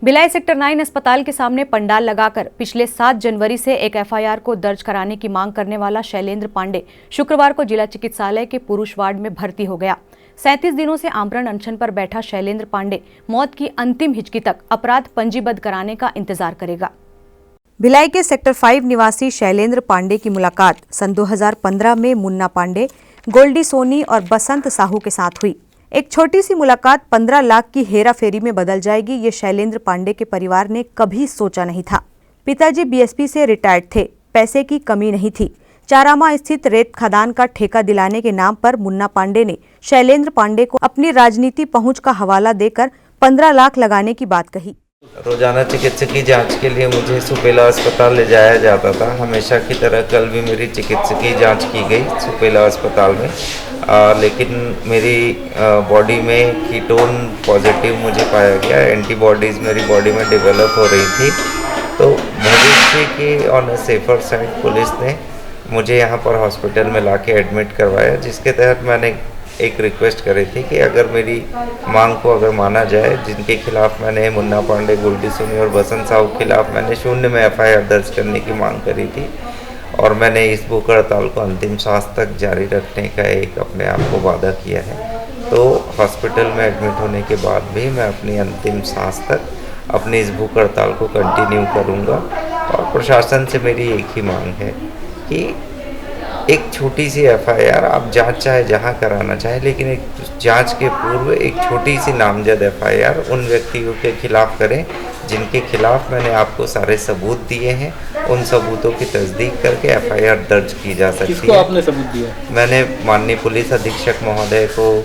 Bhilai sector 9 अस्पताल के सामने पंडाल लगाकर पिछले 7 जनवरी से एक एफआईआर को दर्ज कराने की मांग करने वाला शैलेंद्र पांडे शुक्रवार को जिला चिकित्सालय के पुरुष वार्ड में भर्ती हो गया। 37 दिनों से आमरण अनशन पर बैठा शैलेंद्र पांडे मौत की अंतिम हिचकी तक अपराध पंजीबद्ध कराने का इंतजार करेगा। भिलाई के सेक्टर 5 निवासी शैलेंद्र पांडे की मुलाकात सन 2015 में मुन्ना पांडे, गोल्डी सोनी और बसंत साहू के साथ हुई। एक छोटी सी मुलाकात 15 लाख की हेरा फेरी में बदल जाएगी, ये शैलेंद्र पांडे के परिवार ने कभी सोचा नहीं था। पिताजी बीएसपी से रिटायर्ड थे, पैसे की कमी नहीं थी। चारामा स्थित रेत खदान का ठेका दिलाने के नाम पर मुन्ना पांडे ने शैलेंद्र पांडे को अपनी राजनीति पहुंच का हवाला देकर 15 लाख लगाने की बात कही। रोजाना चिकित्सकीय जांच के लिए मुझे सुपेला अस्पताल ले जाया जाता था। हमेशा की तरह कल भी मेरी चिकित्सकीय जांच की गई सुपेला अस्पताल में, लेकिन मेरी बॉडी में कीटोन पॉजिटिव मुझे पाया गया। एंटीबॉडीज़ मेरी बॉडी में डेवलप हो रही थी। तो भविष्य की on a safer side police ने मुझे यहाँ पर हॉस्पिटल में लाके एडमिट करवाया, जिसके तहत मैंने एक रिक्वेस्ट करी थी कि अगर मेरी मांग को अगर माना जाए, जिनके खिलाफ मैंने मुन्ना पांडे, गोल्डी सोनी और बसंत साहू के खिलाफ मैंने शून्य में एफआईआर दर्ज करने की मांग करी थी, और मैंने इस भूख हड़ताल को अंतिम सांस तक जारी रखने का एक अपने आप को वादा किया है। तो हॉस्पिटल में एडमिट होने के बाद भी मैं अपनी अंतिम सांस तक अपनी इस भूख हड़ताल को कंटिन्यू करूँगा। और प्रशासन से मेरी एक ही मांग है कि एक छोटी सी एफआईआर आप जांच चाहे जहां कराना चाहे, लेकिन एक जांच के पूर्व एक छोटी सी नामजद एफआईआर उन व्यक्तियों के खिलाफ करें जिनके खिलाफ मैंने आपको सारे सबूत दिए हैं। उन सबूतों की तस्दीक करके एफआईआर दर्ज की जा सकती है। किसको आपने सबूत दिया? मैंने माननीय पुलिस अधीक्षक महोदय को,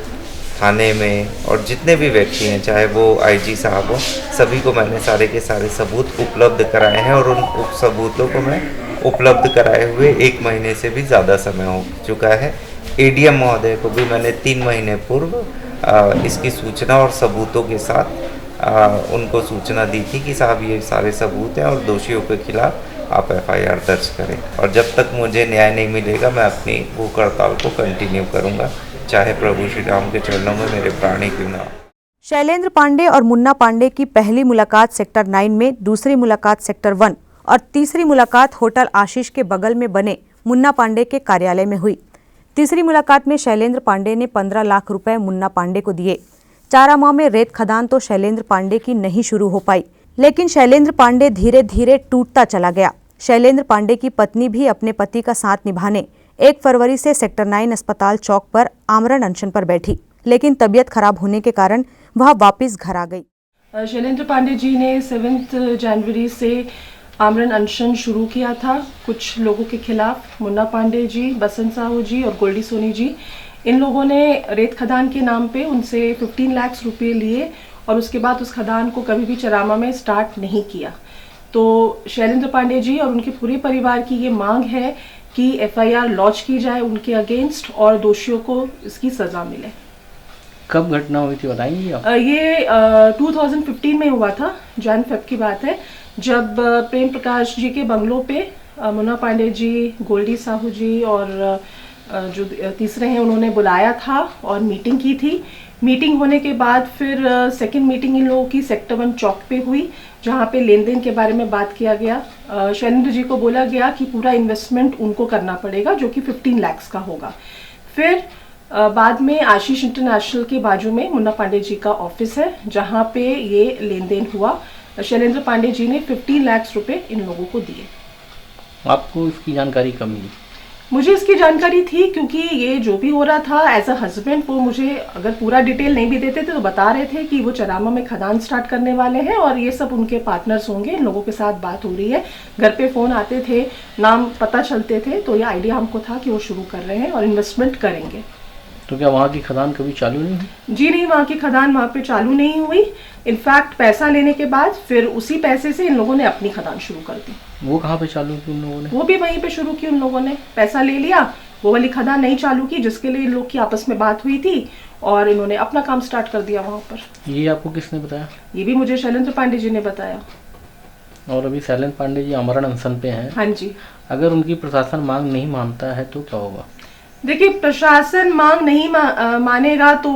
थाने में, और जितने भी व्यक्ति हैं, चाहे वो आईजी साहब हो, सभी को मैंने सारे के सारे सबूत उपलब्ध कराए हैं। और उन सबूतों को मैं उपलब्ध कराए हुए 1 महीने से भी ज़्यादा समय हो चुका है। एडीएम महोदय को भी मैंने 3 महीने पूर्व इसकी सूचना और सबूतों के साथ उनको सूचना दी थी कि साहब ये सारे सबूत हैं और दोषियों के खिलाफ आप एफआईआर दर्ज करें। और जब तक मुझे न्याय नहीं मिलेगा मैं अपनी भूख हड़ताल को कंटिन्यू करूँगा, चाहे प्रभु श्री राम के चरणों में मेरे प्राणी क्यों ना। शैलेंद्र पांडे और मुन्ना पांडे की पहली मुलाकात सेक्टर 9 में, दूसरी मुलाकात सेक्टर 1 और तीसरी मुलाकात होटल आशीष के बगल में बने मुन्ना पांडे के कार्यालय में हुई। तीसरी मुलाकात में शैलेंद्र पांडे ने 15 लाख रुपए मुन्ना पांडे को दिए। चारामा में रेत खदान तो शैलेंद्र पांडे की नहीं शुरू हो पाई, लेकिन शैलेंद्र पांडे धीरे धीरे टूटता चला गया। शैलेंद्र पांडे की पत्नी भी अपने पति का साथ निभाने 1 फरवरी से सेक्टर 9 अस्पताल चौक पर आमरण अनशन पर बैठी, लेकिन तबीयत खराब होने के कारण वह वापस घर आ गई। शैलेंद्र पांडे जी ने 7 जनवरी से आमरण अनशन शुरू किया था कुछ लोगों के खिलाफ। मुन्ना पांडे जी, बसंत साहू जी और गोल्डी सोनी जी, इन लोगों ने रेत खदान के नाम पे उनसे 15 लाख रुपए लिए और उसके बाद उस खदान को कभी भी चरामा में स्टार्ट नहीं किया। तो शैलेंद्र पांडे जी और उनके पूरे परिवार की ये मांग है कि एफआईआर लॉन्च की जाए उनके अगेंस्ट और दोषियों को इसकी सजा मिले। कब घटना हुई थी बताएंगे आप? ये 2015 में हुआ था, जन-फेब की बात है, जब प्रेम प्रकाश जी के बंगलों पे मुन्ना पांडे जी, गोल्डी साहू जी और जो तीसरे हैं उन्होंने बुलाया था और मीटिंग की थी। मीटिंग होने के बाद फिर सेकंड मीटिंग इन लोगों की सेक्टर 1 चौक पे हुई, जहाँ पे लेन देन के बारे में बात किया गया। शैलेंद्र जी को बोला गया कि पूरा इन्वेस्टमेंट उनको करना पड़ेगा जो कि 15 लाख का होगा। फिर बाद में आशीष इंटरनेशनल के बाजू में मुन्ना पांडे जी का ऑफिस है, जहाँ पे ये लेन देन हुआ। शैलेंद्र पांडे जी ने 15 लाख रुपए इन लोगों को दिए। आपको इसकी जानकारी कब मिली? मुझे इसकी जानकारी थी क्योंकि ये जो भी हो रहा था एज अ हस्बैंड, वो मुझे अगर पूरा डिटेल नहीं भी देते थे तो बता रहे थे कि वो चरामा में खदान स्टार्ट करने वाले हैं और ये सब उनके पार्टनर्स होंगे। इन लोगों के साथ बात हो रही है, घर पे फ़ोन आते थे, नाम पता चलते थे, तो ये आइडिया हमको था कि वो शुरू कर रहे हैं और इन्वेस्टमेंट करेंगे। तो क्या वहाँ की खदान कभी चालू नहीं हुई? जी नहीं, वहाँ की खदान वहाँ पे चालू नहीं हुई। इनफैक्ट पैसा लेने के बाद फिर उसी पैसे से इन लोगों ने अपनी खदान शुरू कर दी। वो कहाँ पे चालू की उन लोगों ने? वो भी वहीं पे शुरू की उन लोगों ने। पैसा ले लिया, वो वाली खदान नहीं चालू की जिसके लिए इन लोग की आपस में बात हुई थी और इन्होंने अपना काम स्टार्ट कर दिया वहाँ पर। ये आपको किसने बताया? ये भी मुझे शैलेंद्र पांडे जी ने बताया। और अभी शैलेंद्र पांडे जी आमरण अनशन पे हैं। हाँ जी। अगर उनकी प्रशासन मांग नहीं मानता है तो क्या होगा? देखिए, प्रशासन मांग नहीं मानेगा तो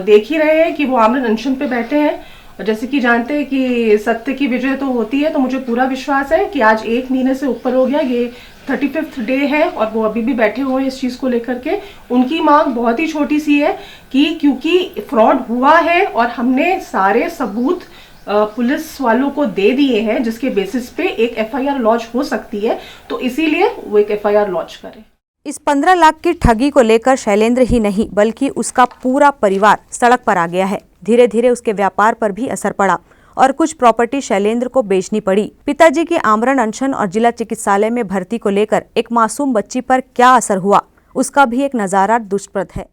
देख ही रहे हैं कि वो आमरण अनशन पे बैठे हैं जैसे कि जानते हैं कि सत्य की विजय तो होती है, तो मुझे पूरा विश्वास है कि आज 1 महीने से ऊपर हो गया, ये 35th डे है और वो अभी भी बैठे हुए हैं इस चीज़ को लेकर के। उनकी मांग बहुत ही छोटी सी है कि क्योंकि फ्रॉड हुआ है और हमने सारे सबूत पुलिस वालों को दे दिए हैं जिसके बेसिस पे एक FIR लॉन्च हो सकती है, तो इसीलिए वो एक FIR लॉन्च करें। इस 15 लाख की ठगी को लेकर शैलेंद्र ही नहीं बल्कि उसका पूरा परिवार सड़क पर आ गया है। धीरे धीरे उसके व्यापार पर भी असर पड़ा और कुछ प्रॉपर्टी शैलेंद्र को बेचनी पड़ी। पिताजी की आमरण अनशन और जिला चिकित्सालय में भर्ती को लेकर एक मासूम बच्ची पर क्या असर हुआ, उसका भी एक नजारा दुष्प्रद है।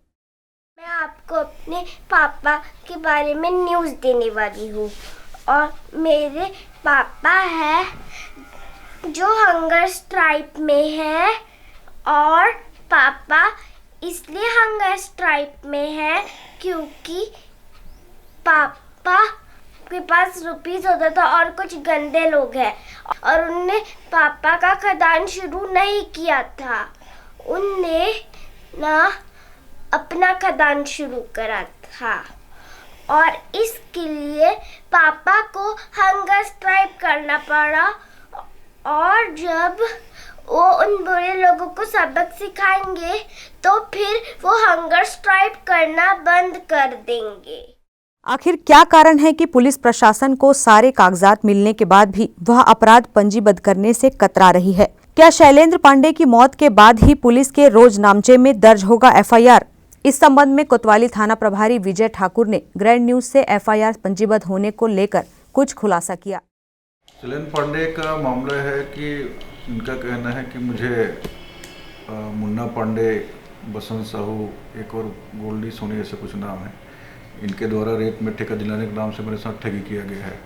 मैं आपको अपने पापा के बारे में न्यूज़ देने वाली हूँ। और मेरे पापा है जो हंगर स्ट्राइक में है, और पापा इसलिए हंगर स्ट्राइक में है क्योंकि पापा के पास रुपीस होता था और कुछ गंदे लोग हैं और उनने पापा का खदान शुरू नहीं किया था, उनने ना अपना खदान शुरू करा था और इसके लिए पापा को हंगर स्ट्राइक करना पड़ा। और जब वो उन बुरे लोगों को सबक सिखाएंगे तो फिर वो हंगर स्ट्राइक करना बंद कर देंगे। आखिर क्या कारण है कि पुलिस प्रशासन को सारे कागजात मिलने के बाद भी वह अपराध पंजीबद्ध करने से कतरा रही है? क्या शैलेंद्र पांडे की मौत के बाद ही पुलिस के रोजनामचे में दर्ज होगा FIR? इस संबंध में कोतवाली थाना प्रभारी विजय ठाकुर ने ग्रैंड न्यूज से FIR पंजीबद्ध होने को लेकर कुछ खुलासा किया। शैलेंद्र पांडे का मामला है कि इनका कहना है कि मुझे मुन्ना पांडे, बसंत साहू, एक और गोल्डी सोनी ऐसे कुछ नाम है, इनके द्वारा रेत में ठेका दिलाने के नाम से मेरे साथ ठगी किया गया है।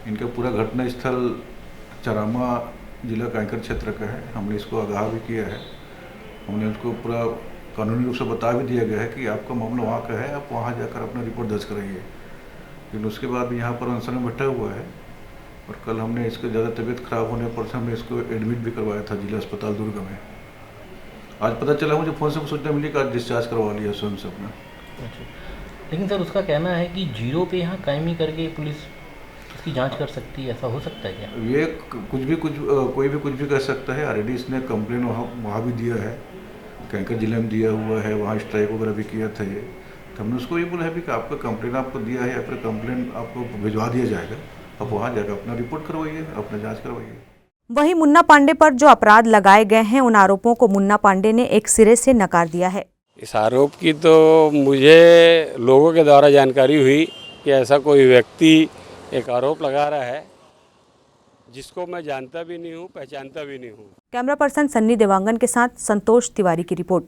इनका पूरा घटना स्थल चरामा जिला कांकेर क्षेत्र का है। हमने इसको आगाह भी किया है, हमने उसको पूरा कानूनी रूप से बता भी दिया गया है कि आपका मामला वहाँ का है, आप वहाँ जाकर अपना रिपोर्ट दर्ज कराइए। लेकिन उसके बाद यहाँ पर अनशन में बैठा हुआ है और कल हमने इसको ज़्यादा तबीयत खराब होने पर से हमने इसको एडमिट भी करवाया था जिला अस्पताल दुर्ग में। आज पता चला मुझे फ़ोन से सूचना मिली कि आज डिस्चार्ज करवा लिया स्वयं से अपना। लेकिन सर उसका कहना है कि जीरो पे यहाँ कायमी करके पुलिस इसकी जांच कर सकती है, ऐसा हो सकता है क्या? ये कोई भी कुछ भी कर सकता है। ऑलरेडी इसने कंप्लेन वहाँ भी दिया है, कांकेर जिले में दिया हुआ है, वहाँ स्ट्राइक वगैरह भी किया था ये। तो हमने उसको ये बोला है भी कि आपका कंप्लेन आपको दिया है या फिर कंप्लेन आपको भिजवा दिया जाएगा, आप वहाँ जाकर अपना रिपोर्ट करवाइए, अपना जाँच करवाइए। वहीं मुन्ना पांडे पर जो अपराध लगाए गए हैं उन आरोपों को मुन्ना पांडे ने एक सिरे से नकार दिया है। इस आरोप की तो मुझे लोगों के द्वारा जानकारी हुई कि ऐसा कोई व्यक्ति एक आरोप लगा रहा है जिसको मैं जानता भी नहीं हूँ, पहचानता भी नहीं हूँ। कैमरा पर्सन सन्नी देवांगन के साथ संतोष तिवारी की रिपोर्ट।